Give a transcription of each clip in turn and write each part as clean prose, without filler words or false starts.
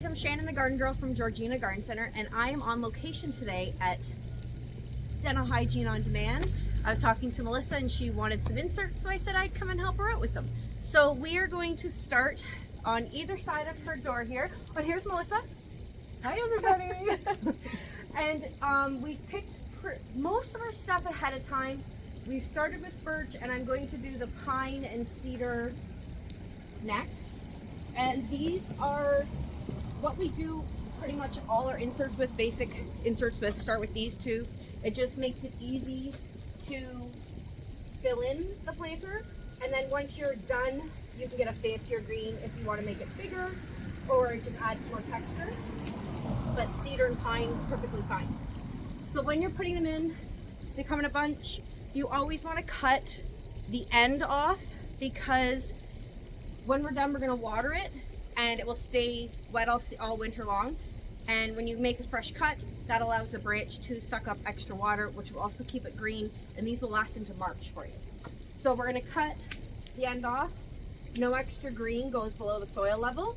I'm Shannon, the garden girl from Georgina Garden Centre, and I am on location today at Dental Hygiene on Demand. I was talking to Melissa and she wanted some inserts, so I said I'd come and help her out with them. So we are going to start on either side of her door here. Oh, here's Melissa. Hi everybody! And we picked most of our stuff ahead of time. We started with birch, and I'm going to do the pine and cedar next. And these are what we do pretty much all our inserts with, basic inserts with. Start with these two. It just makes it easy to fill in the planter, and then once you're done you can get a fancier green if you want to make it bigger, or it just adds more texture. But cedar and pine, perfectly fine. So when you're putting them in, they come in a bunch. You always want to cut the end off, because when we're done we're going to water it and it will stay wet all winter long. And when you make a fresh cut, that allows the branch to suck up extra water, which will also keep it green, and these will last into March for you. So we're going to cut the end off. No extra green goes below the soil level,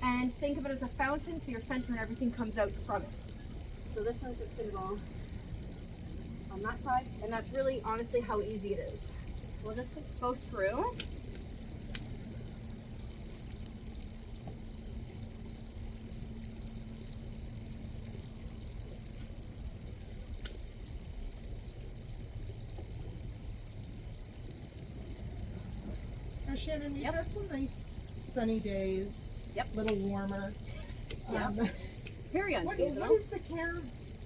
and think of it as a fountain, so your center and everything comes out from it. So this one's just going to go on that side, and that's really honestly how easy it is. So we'll just go through. Now Shannon, we've Yep. had some nice sunny days. Yep. A little warmer. Yep. Very What unseasonal. is the care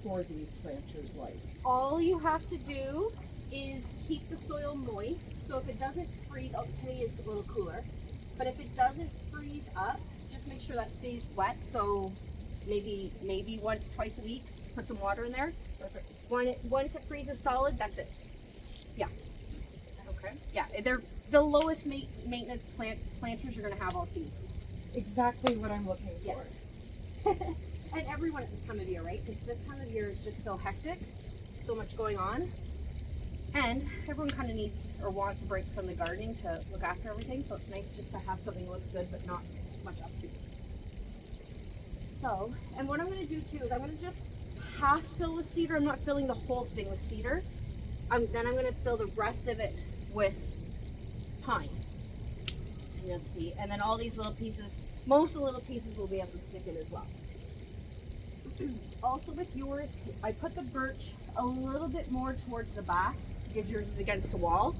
for these planters like? All you have to do is keep the soil moist. So if it doesn't freeze, oh, today is a little cooler, but if it doesn't freeze up, just make sure that stays wet. So maybe once, twice a week, put some water in there. Perfect. Once it freezes solid, that's it. Yeah. Okay. Yeah, they're the lowest maintenance planters you're going to have all season. Exactly what I'm looking for. Yes. And everyone at this time of year, right? Because this time of year is just so hectic, so much going on, and everyone kind of needs or wants a break from the gardening to look after everything. So it's nice just to have something that looks good but not much upkeep. So, and what I'm going to do too is I'm going to just half fill with cedar. I'm not filling the whole thing with cedar. Then I'm going to fill the rest of it with pine. And you'll see. And then all these little pieces, most of the little pieces will be able to stick in as well. Also with yours, I put the birch a little bit more towards the back because yours is against the wall.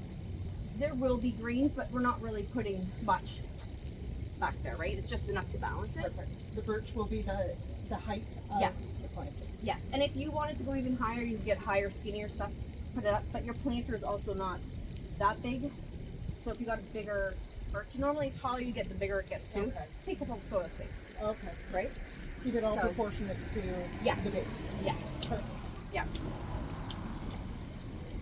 There will be greens, but we're not really putting much back there, right? It's just enough to balance it. Perfect. The birch will be the height of Yes. the planter. Yes, and if you wanted to go even higher, you could get higher, skinnier stuff, put it up. But your planter is also not that big, so if you got a bigger birch, normally the taller you get, the bigger it gets too. Okay. It takes up all the soil space, Okay. right? Keep it all So- proportionate to Yes. the base. Yes. Perfect. Yeah.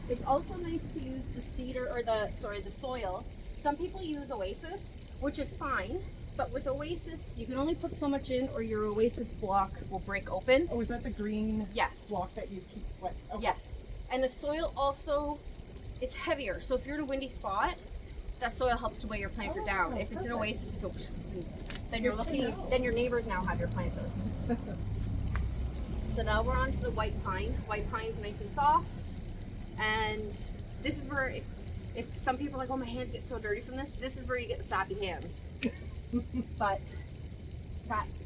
It's also nice to use the cedar or the soil. Some people use Oasis, which is fine, but with Oasis you can only put so much in or your Oasis block will break open. Oh, is that the green Yes. block that you keep wet? Okay. Yes. And the soil also is heavier. So if you're in a windy spot, that soil helps to weigh your planter down. If it's an perfect. Oasis, it goes, then you're Good to looking, know. then your neighbors now have your planter. So now we're on to the white pine. White pine's nice and soft. And this is where, if some people are like, oh, my hands get so dirty from this is where you get the sappy hands. But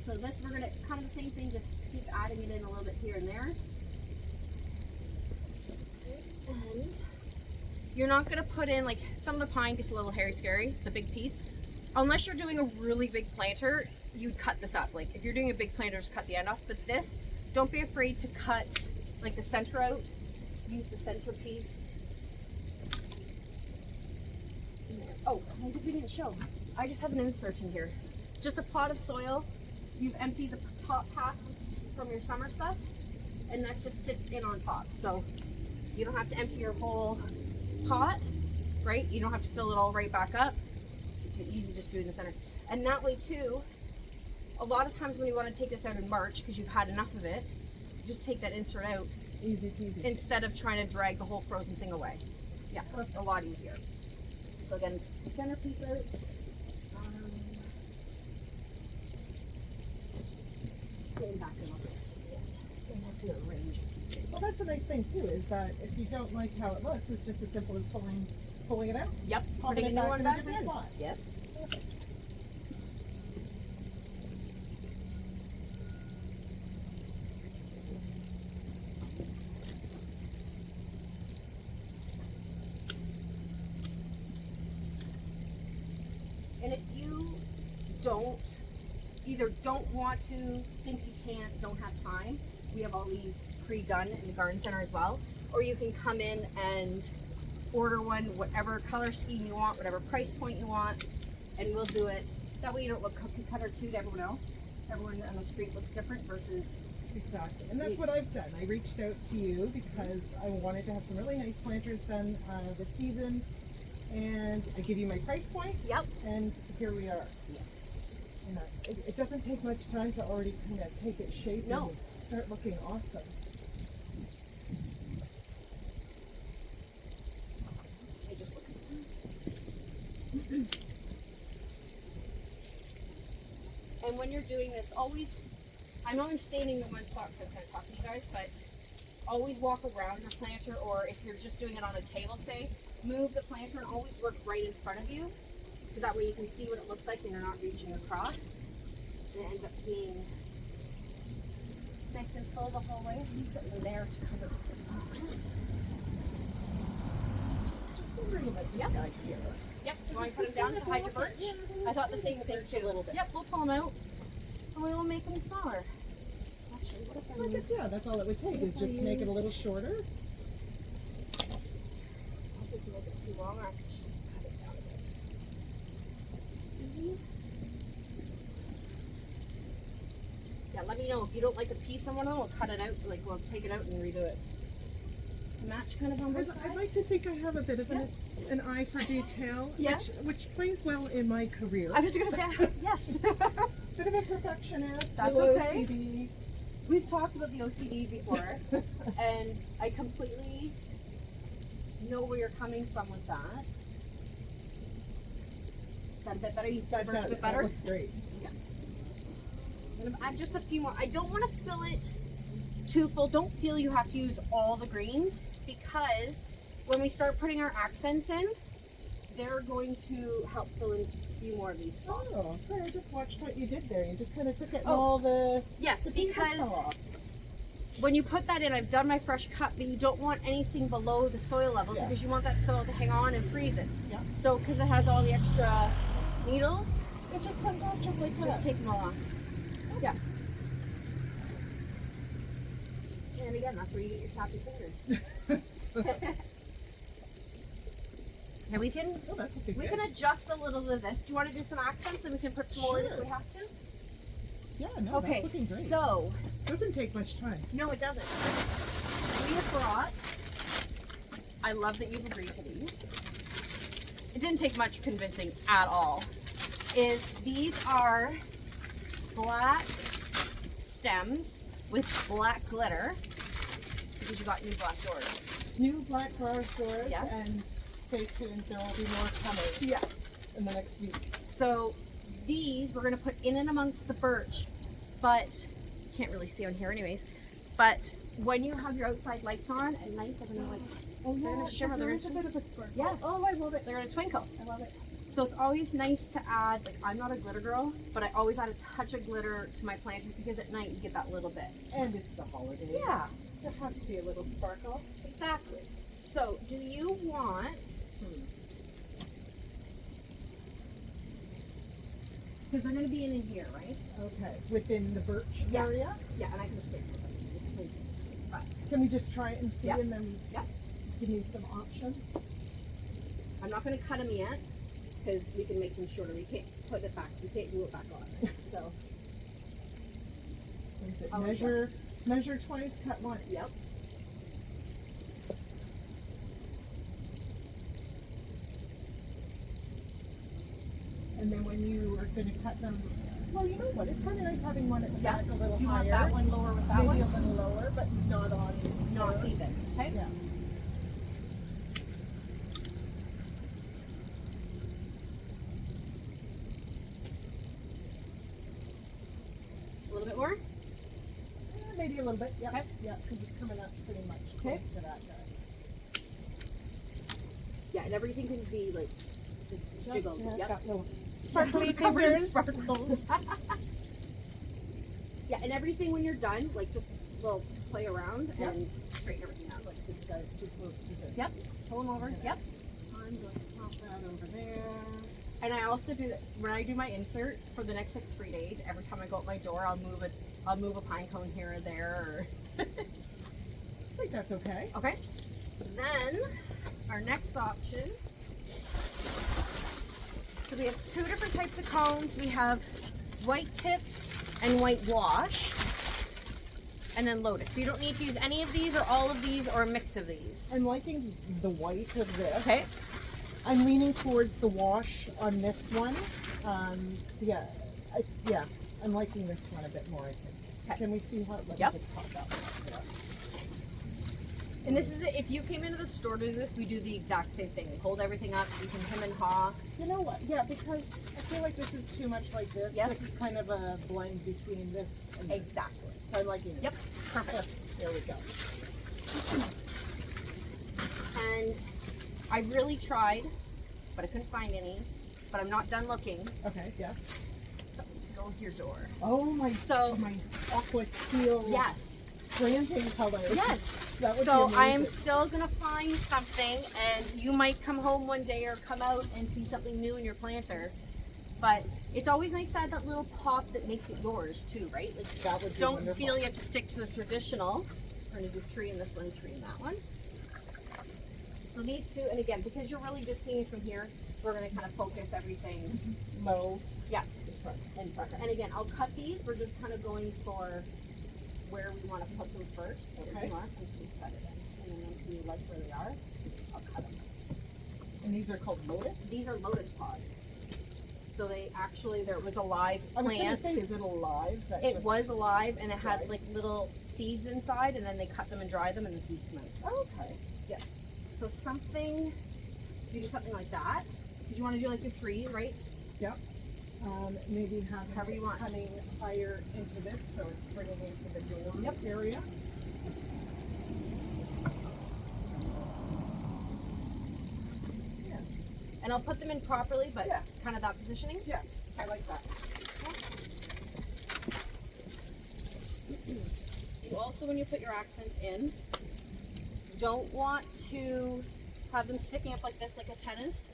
so this, we're gonna kind of the same thing, just keep adding it in a little bit here and there. And you're not gonna put in, like, some of the pine gets a little hairy scary. It's a big piece. Unless you're doing a really big planter, you'd cut this up. Like if you're doing a big planter, just cut the end off. But this, don't be afraid to cut like the center out. Use the center piece. Oh, we didn't show. I just have an insert in here. It's just a pot of soil. You've emptied the top half from your summer stuff, and that just sits in on top. So you don't have to empty your whole pot, right? You don't have to fill it all right back up. It's easy just doing the center. And that way too, a lot of times when you want to take this out in March because you've had enough of it, just take that insert out Easy peasy. instead of trying to drag the whole frozen thing away. Yeah, a lot easier. So again, center piece out. going back and looking at some again. We have to arrange a few things. Well, that's the nice thing too, is that if you don't like how it looks, it's just as simple as pulling it out. Yep, Popping putting it a new back one in a back different in. spot. Yes. Perfect. And if you either don't want to, think you can't, don't have time, we have all these pre-done in the garden center as well. Or you can come in and order one, whatever color scheme you want, whatever price point you want, and we'll do it. That way you don't look cookie cutter to everyone else. Everyone on the street looks different versus. Exactly, and that's what I've done. I reached out to you because I wanted to have some really nice planters done this season, and I give you my price point. Yep. And here we are. Yes. And it doesn't take much time to already kind of take its shape No. and start looking awesome. I just look at this. And when you're doing this, always, I know I'm standing in one spot because I'm kind of talking to you guys, but always walk around your planter, or if you're just doing it on a table, say, move the planter and always work right in front of you, because that way you can see what it looks like and you're not reaching across. And it ends up being nice and full the whole way. It needs something there to cover the spot. Just wondering about this Yep. guy here. Yep, you want to put them down to hide your birch? I thought the same thing too. A little bit. Yep, we'll pull them out and we will make them smaller. Actually, what if I I guess, yeah, that's all it would take, is If I just make it a use- little shorter. Let's see. I hope this a little bit too long, or I should cut it down a bit. Yeah, let me know if you don't like a piece on one of them. We'll cut it out. Like we'll take it out and redo it. Match kind of on both I'd like sides. to think I have a bit of an eye for detail, Yes. which plays well in my career. I was gonna say yes. Bit of a perfectionist. That's little okay. OCD. We've talked about the OCD before, and I completely know where you're coming from with that. Is that a bit better? You said That Birch a does. bit That better? looks great. I'm gonna add just a few more. I don't want to fill it too full. Don't feel you have to use all the greens, because when we start putting our accents in, they're going to help fill in a few more of these spots. Oh, sorry, I just watched what you did there. You just kind of took it and Oh. all the Yes, pieces because fell off. when you put that in, I've done my fresh cut, but you don't want anything below the soil level, Yeah. because you want that soil to hang on and freeze it. Yeah. So, because it has all the extra needles, It just comes off just like just that. take them all off. Yeah. And again, that's where you get your sappy fingers. Now we can Oh, that's looking we good. can adjust a little bit of this. Do you want to do some accents, and we can put some more in if Sure. we have to? Yeah, no, Okay. that's looking great. So Doesn't take much time. no, it doesn't. We have brought. I love that you've agreed to these. It didn't take much convincing at all. These are black stems with black glitter, because you got new black doors. New black garage doors, Yes. and stay tuned. There will be more coming Yes. in the next week. So these we're gonna put in and amongst the birch, but you can't really see on here anyways. But when you have your outside lights on at night, they're gonna like Oh They're gonna shimmer, there they're is a gonna- bit of a sparkle. Yeah. Oh, I love it. they're gonna twinkle. I love it. So it's always nice to add, like, I'm not a glitter girl, but I always add a touch of glitter to my planters, because at night you get that little bit. And it's the holidays. Yeah, There has to be a little sparkle. exactly. So do you want? Because they're gonna be in here, right? Okay. Within the birch Yes. area. Yeah, and I can straighten this up. Can we just try it and see, Yeah. and then Yeah. give me some options? I'm not gonna cut them yet, because we can make them shorter. We can't put it back. We can't glue it back on. So What is it? I'll Measure twice, cut once. yep. And then when you are going to cut them, well, you know what? It's kind of nice having one at the Yeah. back a little Do you higher. want that one lower with that Maybe one? a little lower, but not on. Not there. even. Okay. Yeah. A little bit more. maybe a little bit. Yeah, Okay. yeah, because it's coming up pretty much Okay. close to that guy. Yeah, and everything can be like just jiggled. Yeah, Yep. got little Sparkly covered in fingers. sparkles. Yeah, and everything when you're done, like just will play around Yep. and straighten everything out. Like this guy's too close to this. Yep. Pull them over. Okay. Yep. I'm going to pop that over there. And I also do that when I do my insert for the next like 3 days. Every time I go out my door, I'll move a pine cone here or there. I think that's okay. Okay. Then our next option. So we have 2 different types of cones. We have white tipped and white wash. And then lotus. So you don't need to use any of these or all of these or a mix of these. I'm liking the white of this. Okay. I'm leaning towards the wash on this one. So yeah, yeah, I'm liking this one a bit more, I think. Okay. Can we see how? Let Yep. me just pop that one up. And this is it. If you came into the store to do this, we do the exact same thing. We hold everything up. You can hem and haw. You know what? Yeah, because I feel like this is too much like this. Yes. This is kind of a blend between this and this. Exactly. So I'm liking it. Yep. Perfect. There we go. And I really tried, but I couldn't find any. But I'm not done looking. Okay, yeah. Something to go with your door. Oh my, So- my aqua teal Yes. planting colors. Yes. That would So be I am amazing. still gonna find something, and you might come home one day or come out and see something new in your planter. But it's always nice to add that little pop that makes it yours too, right? Like That would be don't wonderful. feel you have to stick to the traditional. We're gonna do 3 in this one, 3 in that one. So these 2, and again, because you're really just seeing from here, we're gonna kind of focus everything. low. Yeah. In front. In front. And again, I'll cut these. We're just kind of going for where we want to put them first. There's Okay. mark until we set it in. And then once we like where they are, I'll cut them. And these are called lotus? These are lotus pods. So they actually, there was a live I was going plant. to say, is it alive? That It just- was alive and it had dried? like little seeds inside, and then they cut them and dry them and the seeds come out. Oh, okay. So something, you do something like that. Because you want to do like the 3, right? Yep. Maybe have However you want. coming higher into this, so it's bringing into the door area. Yeah, And I'll put them in properly, but Yeah. kind of that positioning. yeah, I like that. You also, when you put your accents in, don't want to have them sticking up like this, like antennas.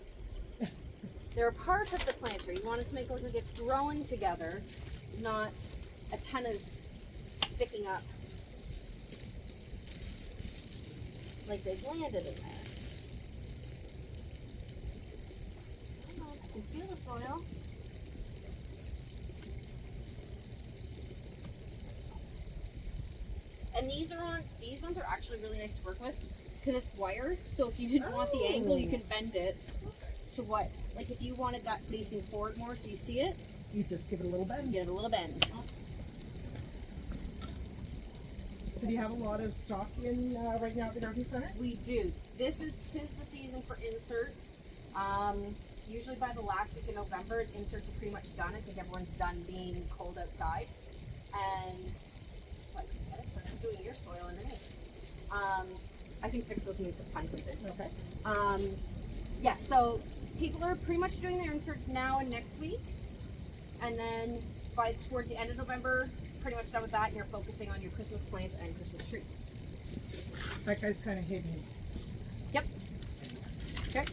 They're a part of the planter. You want it to make it look like it's growing together, not antennas sticking up like they've landed in there. Come on, I can feel the soil. And these ones are actually really nice to work with because it's wired. So if you didn't want the angle, you can bend it to what, like if you wanted that facing forward more so you see it, You just give it a little bend. give it a little bend. So do you have a lot of stock in right now at the garden center? We do. Tis the season for inserts. Usually by the last week of November, inserts are pretty much done. I think everyone's done being cold outside. And so I can get it, so I'm doing your soil underneath. I can fix those when we put pine cones in. Okay. Yeah, so people are pretty much doing their inserts now and next week. And then by towards the end of November, pretty much done with that, and you're focusing on your Christmas plants and Christmas trees. That guy's kind of hidden. Yep. Okay.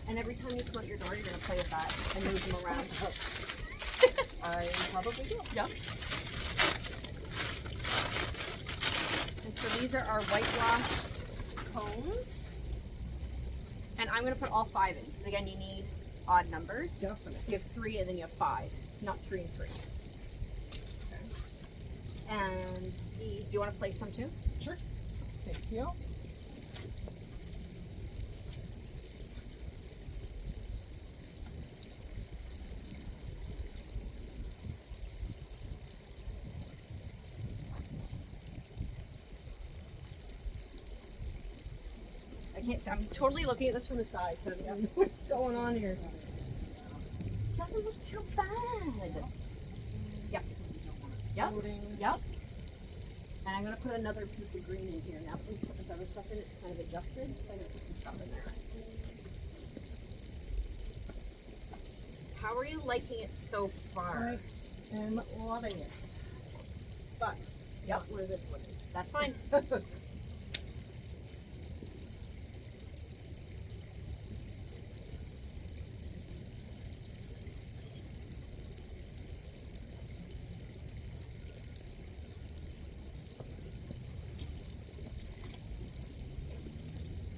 And every time you come out your door, you're going to play with that and move them around. I probably do. Yep. And so these are our whitewashed cones. And I'm going to put all 5 in, because again, you need odd numbers. Definitely. So you have 3 and then you have 5, not 3 and 3. And do you want to place some too? Sure. Thank you. I can't see. I'm totally looking at this from the side, so I don't know what's going on here. Doesn't look too bad. Yep. Yep. coating. Yep. And I'm going to put another piece of green in here. Now that we put this other stuff in, it's kind of adjusted. So I'm going to put some stuff in there. How are you liking it so far? I am loving it. But, Yep. not where this one is. That's fine. I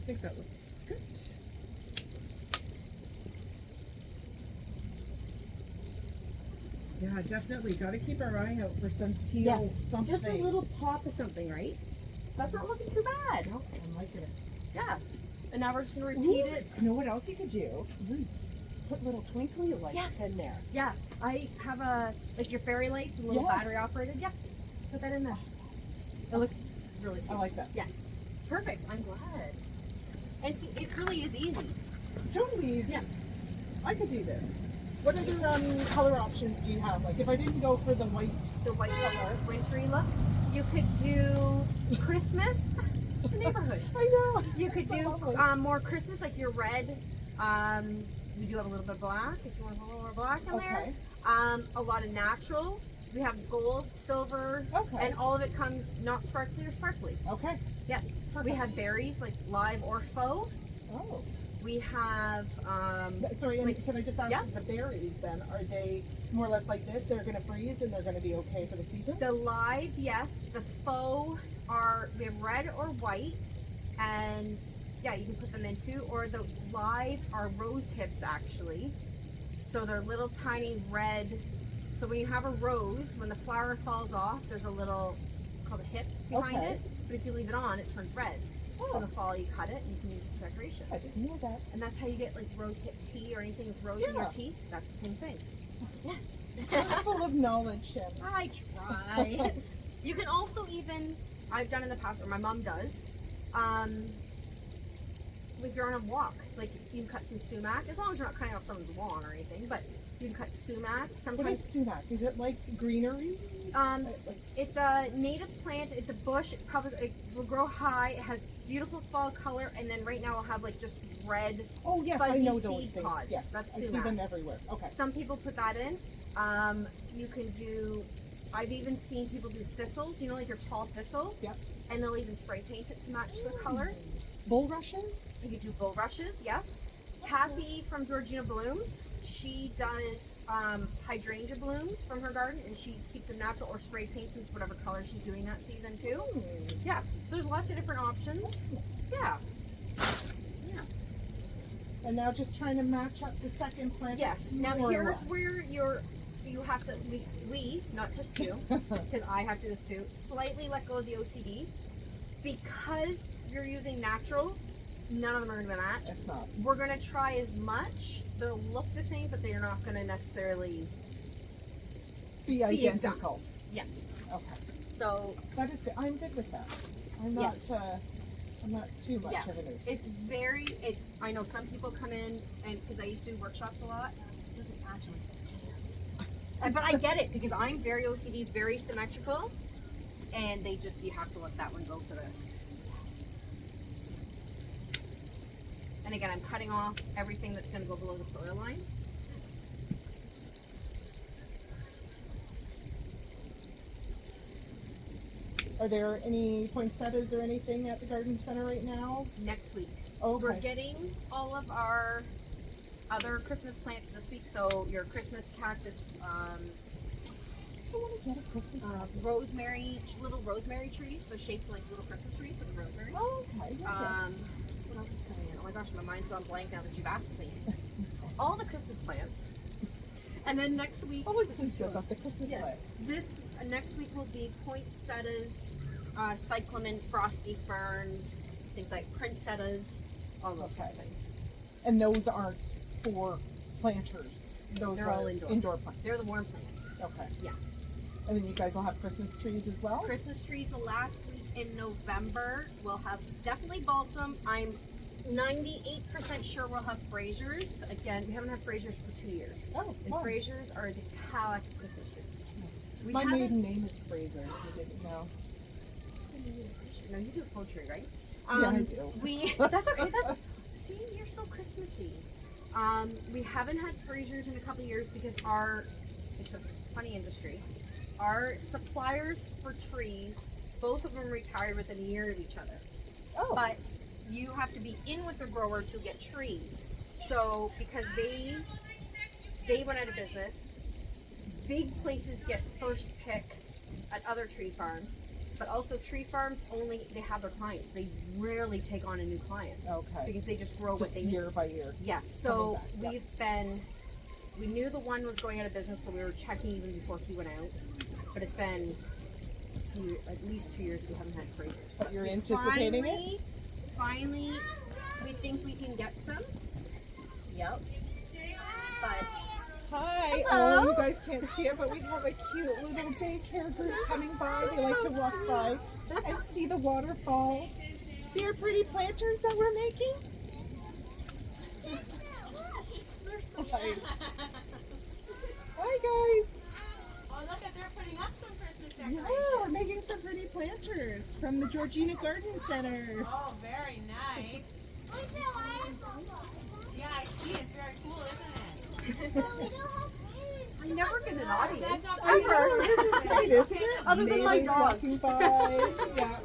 think that looks good. Yeah, definitely. Got to keep our eye out for some teal something. Just a little pop of something, right? That's not looking too bad. Nope, I'm liking it. Yeah. And now we're just going to repeat it. You know what else you could do? Put little twinkly lights in there. Yeah. I have like your fairy lights, a little battery operated. Yeah. Put that in there. It looks really cool. I like that. Yes. Perfect. I'm glad. And see, it really is easy. Totally easy. Yes. I could do this. What other color options do you have? Like if I didn't go for the white color, wintry look, you could do Christmas. It's a neighborhood. I know. You could do more Christmas, like your red. We do have a little bit of black, if you want a little more black in there. A lot of natural. We have gold, silver, and all of it comes not sparkly or sparkly. Okay. Yes. Perfect. We have berries, like live or faux. Oh. We have, sorry, and can I just ask, yeah. the berries then, are they more or less like this? They're going to freeze and they're going to be okay for the season? The live, yes. The faux we have red or white, and yeah, you can put them into, or the live are rose hips actually. So they're little tiny red. So when you have a rose, when the flower falls off, there's a little, it's called a hip behind it. But if you leave it on, it turns red. So in the fall, you cut it and you can use it for decoration. I didn't know that. And that's how you get like rose hip tea or anything with rose in your teeth. That's the same thing. Yes. Full of knowledge, Shannon. I try. You can also even, I've done in the past, or my mom does, if you're on a walk, like you can cut some sumac, as long as you're not cutting off someone's lawn or anything, but you can cut sumac. Sometimes. What is sumac? Is it like greenery? It's a native plant. It's a bush. It will grow high. It has beautiful fall color, and then right now I'll have like just red. Oh yes, fuzzy I know those seed things. pods. Yes, That's I sumac. see them everywhere. Okay. Some people put that in. You can do. I've even seen people do thistles. You know, like your tall thistle. Yep. And they'll even spray paint it to match the color. Bulrushes? You can do bulrushes. Yes. Kathy from Georgina Blooms. She does hydrangea blooms from her garden, and she keeps them natural or spray paints them to whatever color she's doing that season too. Yeah, so there's lots of different options. Yeah. Yeah. And now just trying to match up the second plant. Yes. Now here's where you have to, we not just you, because I have to do this too, slightly let go of the OCD. Because you're using natural, none of them are going to match. It's not. We're going to try as much. They'll look the same, but they're not going to necessarily be identical. Yes. Okay. So that is good. I'm good with that. I'm not. I'm not too much of an OCD. It's. I know some people come in, and because I used to do workshops a lot, it doesn't match. But I get it because I'm very OCD, very symmetrical, and you have to let that one go for this. And again, I'm cutting off everything that's going to go below the soil line. Are there any poinsettias or anything at the garden center right now? Next week. Okay. We're getting all of our other Christmas plants this week. So your Christmas cactus, I want to get a Christmas cactus. rosemary, little rosemary trees. They're shaped like little Christmas trees, but rosemary. Oh, okay. Yes, What else is coming in? Oh my gosh, my mind's gone blank now that you've asked me. All the Christmas plants. And then next week. Oh, this is good about the Christmas plant. This next week will be poinsettias, cyclamen, frosty ferns, things like princettas, all those kind of things. And those aren't for planters. Those They're are all indoor plants. They're the warm plants. Okay. Yeah. And then you guys will have Christmas trees as well? Christmas trees the last week in November. We'll have definitely balsam. I'm 98% sure we'll have Frasers. Again, we haven't had Frasers for 2 years. Oh, and Frasers are the Calic Christmas trees. My maiden name is Fraser, if you didn't know. No, you do a faux tree, right? Yeah, I do. That's okay. See, you're so Christmassy. We haven't had Frasers in a couple of years because it's a funny industry. Our suppliers for trees, both of them retired within a year of each other. Oh. But you have to be in with the grower to get trees. So because they went out of business, big places get first pick at other tree farms. But also tree farms they have their clients. They rarely take on a new client. Okay. Because they just grow Just what they need. year by year. Yes. So we knew the one was going out of business, so we were checking even before he went out. But it's been at least 2 years we haven't had Frasers. But you're anticipating it? Finally, we think we can get some. Yep. But hi. hello. Oh, you guys can't see it, but we have a cute little daycare group coming by. They like to walk by and see the waterfall. See our pretty planters that we're making? They're so nice. Hi, guys. Oh, look at they're putting up some Christmas Yeah, decorations. we're making some pretty planters from the Georgina Garden Centre. Oh, very nice. Yeah, I see. It's very cool, isn't it? I never get an audience. That's not I know, this is great, isn't it? Other than my Neighbors dogs. walking by. Yeah.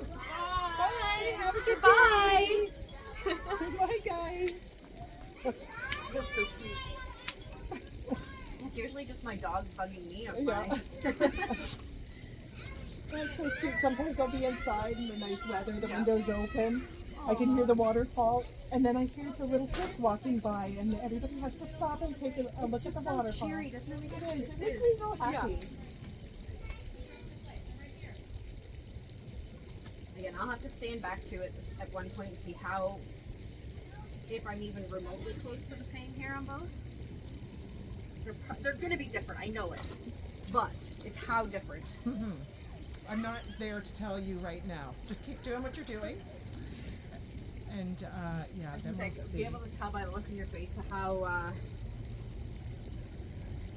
Bye. Have a good Bye. day. Bye, guys. That's so cute. It's usually just my dogs bugging me. I'm Yeah. fine. That's so cute. Sometimes I'll be inside in the nice weather, the Yeah. windows open. I can hear the waterfall, and then I hear the little kids walking by, and everybody has to stop and take a look at It's the just so waterfall. cheery, doesn't it? It is. It makes me so happy. Again, I'll have to stand back to it at one point and see if I'm even remotely close to the same here on both. They're going to be different, I know it. But it's how different. I'm not there to tell you right now. Just keep doing what you're doing. And yeah, then we'll Be see. able to tell by the look in your face how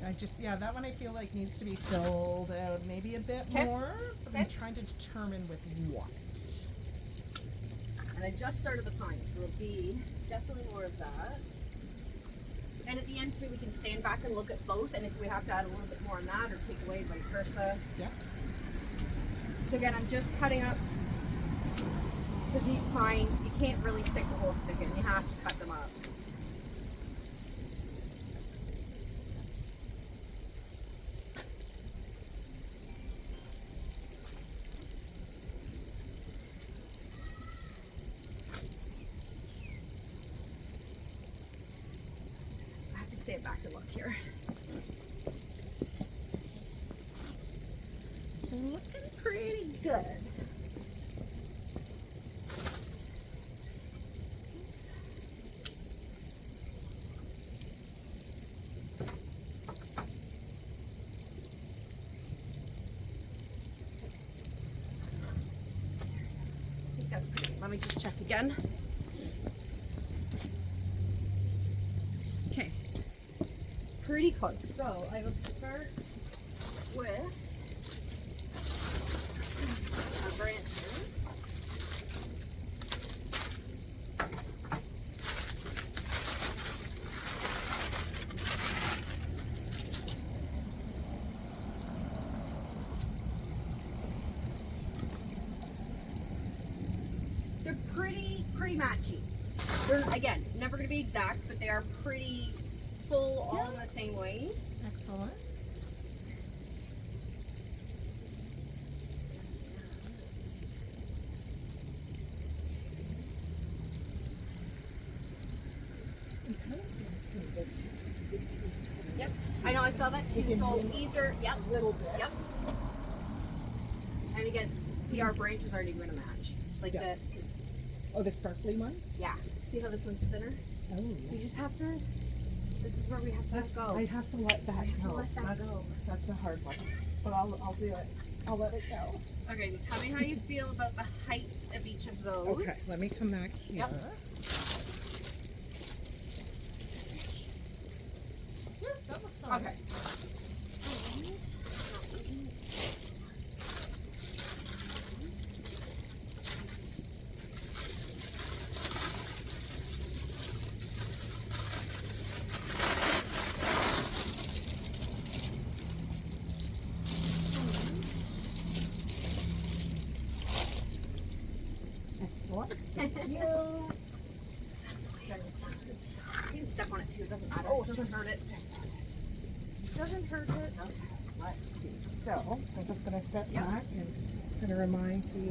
That one I feel like needs to be filled out maybe a bit Okay. more. But I'm Okay. trying to determine with what. and I just started the pine, so it'll be definitely more of that. And at the end too, we can stand back and look at both, and if we have to add a little bit more on that or take away, vice versa. Yeah. So again, I'm just cutting up, because these pine, you can't really stick the whole stick in, you have to cut them up. I have to stand back and look here. Looking pretty good. I think that's pretty. Let me just check again. Okay. Pretty close. So I will start with our branches. They're pretty matchy. They're, again, never going to be exact, but they are pretty full all in the same ways. Excellent. Yep. I know, I saw that too. can So do either, yep, A little bit. yep. And again, see our branches aren't even going to match. Like Yeah. Oh, the sparkly ones? yeah. See how this one's thinner? Oh, We just have to, this is where we have to let go. I have to let that have to go. let that that's, go. That's a hard one. But I'll do it. I'll let it go. Okay, so tell me how you feel about the heights of each of those. Okay, let me come back here. Yep. Yeah, that looks all right. Okay. And not using You. You can step on it too, it doesn't matter. Oh, It doesn't hurt it. Doesn't hurt it. Okay, let's see. So, I'm just going to step Yep. back and kind of remind you.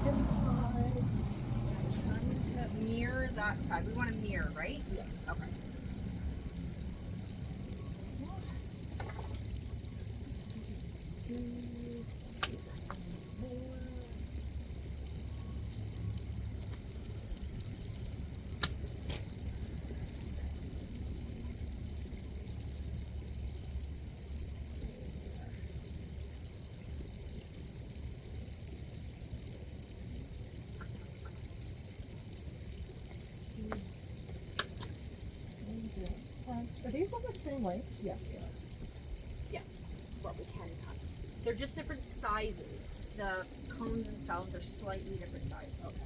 Inside. Trying to mirror that side. We want to mirror, right? Yes. Okay. Are these all the same length? Yeah. What we can cut. They're just different sizes. The cones themselves are slightly different sizes.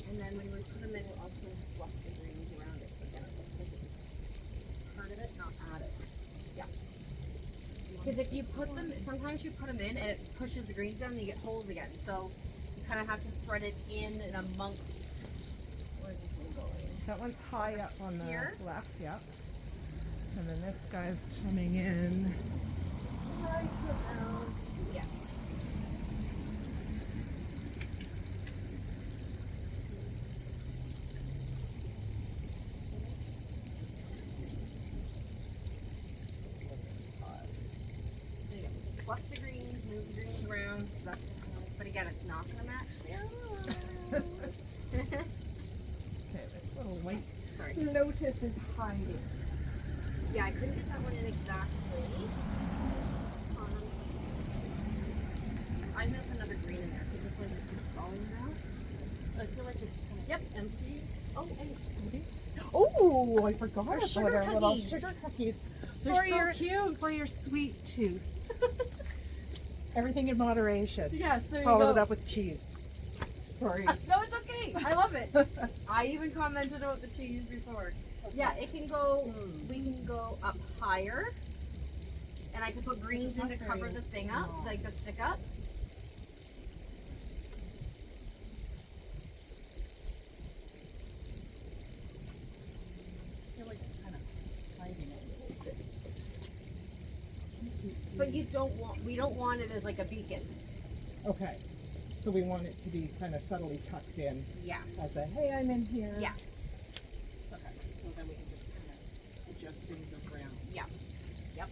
And then when we put them in, we'll also fluff the greens around it so again it looks like it's part of it, not added. Yeah. Because if you put them, sometimes you put them in and it pushes the greens down and you get holes again. So you kind of have to thread it in and amongst. Where's this one going? That one's high up on the Here? left, yep. And then this guy's coming in right around. Yes. There you go. Fluff the greens, move the greens around. 'Cause that's but again, it's not going to match the other one. Okay, this little white Sorry. lotus is hiding. Yeah, I couldn't get that one in exactly. I'm going to put another green in there because this one just keeps falling now. I feel like it's kind of Yep, empty. Oh, and Oh, I forgot Our about sugar our little cookies. sugar cookies. they're For so your- cute. For your sweet tooth. Everything in moderation. Yes, there Followed you it go. up with cheese. Sorry. No, it's okay. I love it. I even commented about the cheese before. Yeah, it can go, we can go up higher. And I can put greens in to cover the thing up, like the stick up. I feel like it's kind of hiding a little bit. But you don't want, we don't want it as like a beacon. Okay. So we want it to be kind of subtly tucked in Yeah. as a, hey, I'm in here. Yes. Okay. So then we can just kind of adjust things around. Yes. Yep.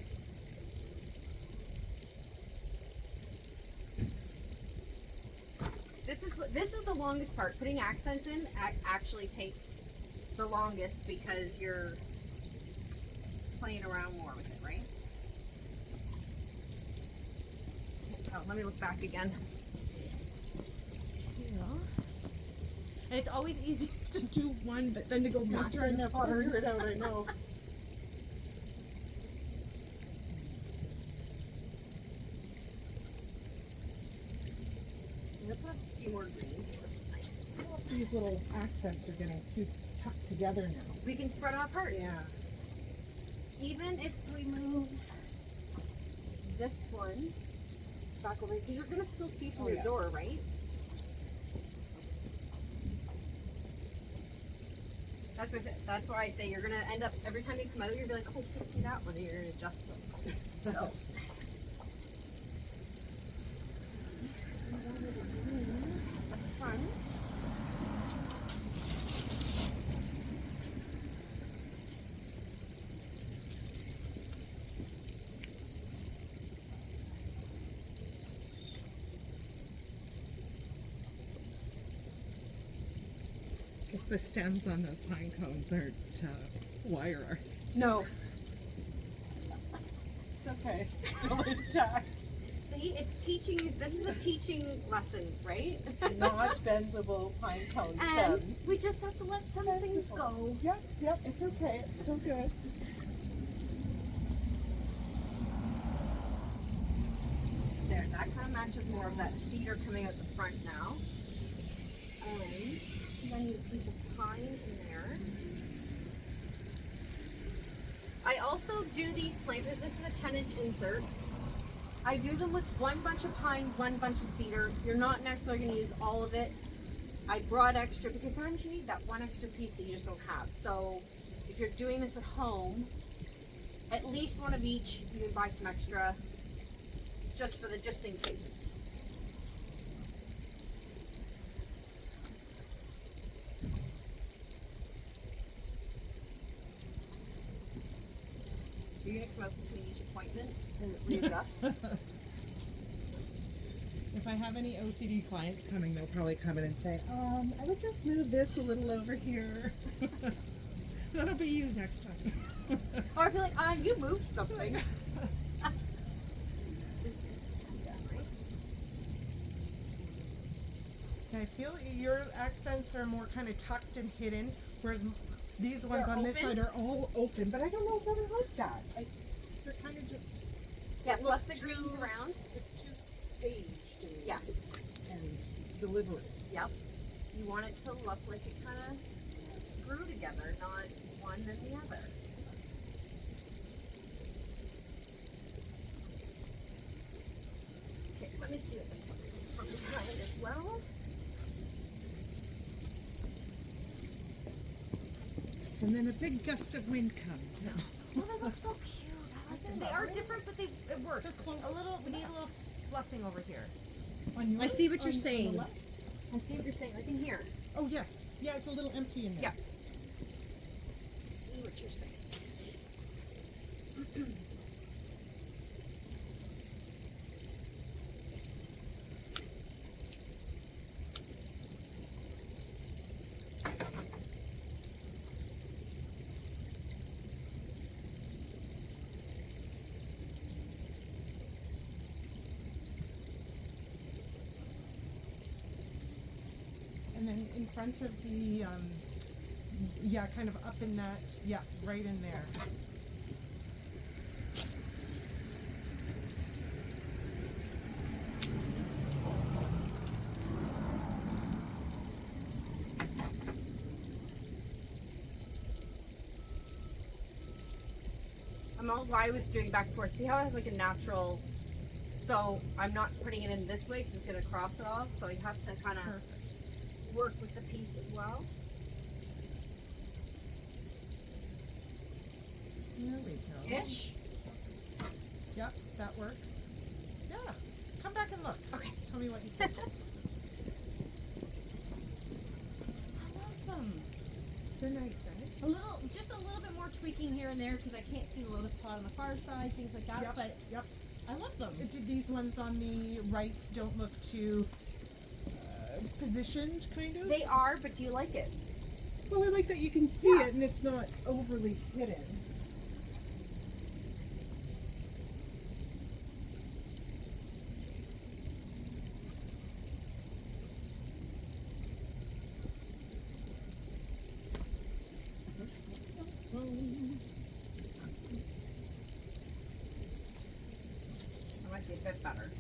This is the longest part. Putting accents in actually takes the longest because you're playing around more with it, right? Can't tell. Let me look back again. Yeah. And it's always easy. To do one, but then to go back and figure it out, I know. I'm gonna put a few more greens on this side. These little accents are getting too tucked together now. We can spread them apart. Yeah. Even if we move this one back over, because you're gonna still see through Oh, your yes. door, right? That's why I say you're gonna end up every time you come out, you're gonna be like, oh, I didn't see that one, and you're gonna adjust them. So. At the front. Because the stems on those pine cones aren't wire. No. It's okay. Still intact. See, it's teaching. This is a teaching lesson, right? Not bendable pine cone And stems. we just have to let some things go. Yep, yep, it's okay. It's still good. There, that kind of matches more of that cedar coming out the front now. And then need a piece of pine in there. I also do these planters. This is a 10-inch insert. I do them with one bunch of pine, one bunch of cedar. You're not necessarily going to use all of it. I brought extra because sometimes you need that one extra piece that you just don't have. So if you're doing this at home, at least one of each. You can buy some extra just in case. You're going to come out between each appointment and readjust. If I have any OCD clients coming, they'll probably come in and say, I would just move this a little over here. That'll be you next time. Or I'd be like, you moved something. This needs to be done, right? I feel your accents are more kind of tucked and hidden, whereas these ones They're on this open? side are all open. But I don't know if I like that. They're kind of just, Yeah, plus the greens around. it's too staged and, Yes. and deliberate. Yep. You want it to look like it kind of grew together, not one than the other. Okay, let me see what this looks like from behind as well. And then a big gust of wind comes. Oh, they look so cute. I like them. They are different, but it works. They're close. We need a little fluffing over here. On your, I see what you're on the saying. left? I see what you're saying, like in here. Oh, yes. Yeah, it's a little empty in there. Yeah. I see what you're saying. And then in front of the, yeah, kind of up in that, yeah, right in there. Why I was doing back and forth. See how it has like a natural, so I'm not putting it in this way because it's going to cross it off. So you have to kind of Perfect. work with the piece as well. There we go. Ish. Yep, that works. Yeah. Come back and look. Okay. Tell me what you think. I love them. They're nice, right? Just a little bit more tweaking here and there because I can't see the lotus pot on the far side, things like that. Yep, But yep. I love them. These ones on the right don't look too positioned, kind of? They are, but do you like it? Well, I like that you can see it and it's not overly hidden. I might be a bit better.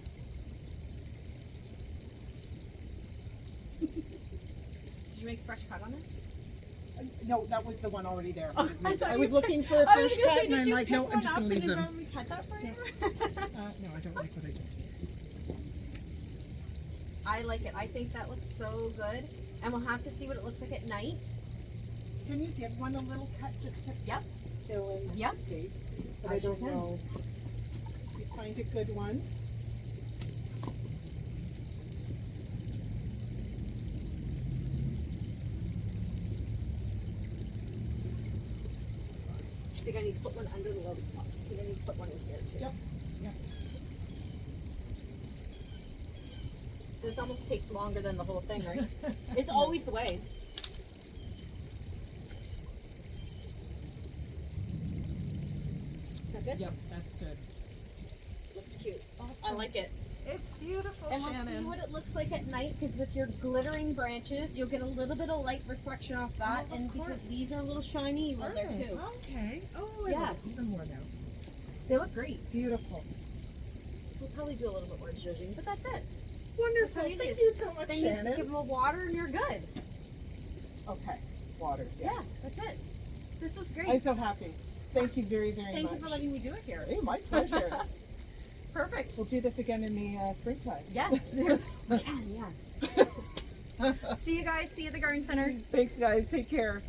Did you make a fresh cut on it? No, that was the one already there. Oh, Just I moved it. thought I was you- looking for a I was fresh gonna cut say, and did I'm you like, pick no, one I'm just up going to and leave then them. when we cut that for you? No, I don't like what I just did. I like it. I think that looks so good. And we'll have to see what it looks like at night. Can you give one a little cut just to Yep. fill in the Yep. space? But I I sure don't can. know. If you find a good one. I think I need to put one under the lotus pot. I think I need to put one in here too. Yep. Yep. So this almost takes longer than the whole thing, right? It's always the way. Is that good? Yep. That's good. Looks cute. Awesome. I like it. It's beautiful, And we'll Shannon. see what it looks like at night, because with your glittering branches, you'll get a little bit of light reflection off that, Oh, of and because course. these are a little shiny, you will there Perfect. too. Okay. Oh, I Yeah. love it even more now. They look great. Beautiful. We'll probably do a little bit more zhuzhing, but that's it. Wonderful. That's how Thank it you is. so much, Then you just Shannon. give them a water and you're good. Okay. Water. Yes. Yeah, that's it. This is great. I'm so happy. Thank you very, very Thank much. you for letting me do it here. Hey, my pleasure. Perfect. We'll do this again in the springtime. Yes. We can, yes. See you guys. See you at the garden center. Thanks, guys. Take care.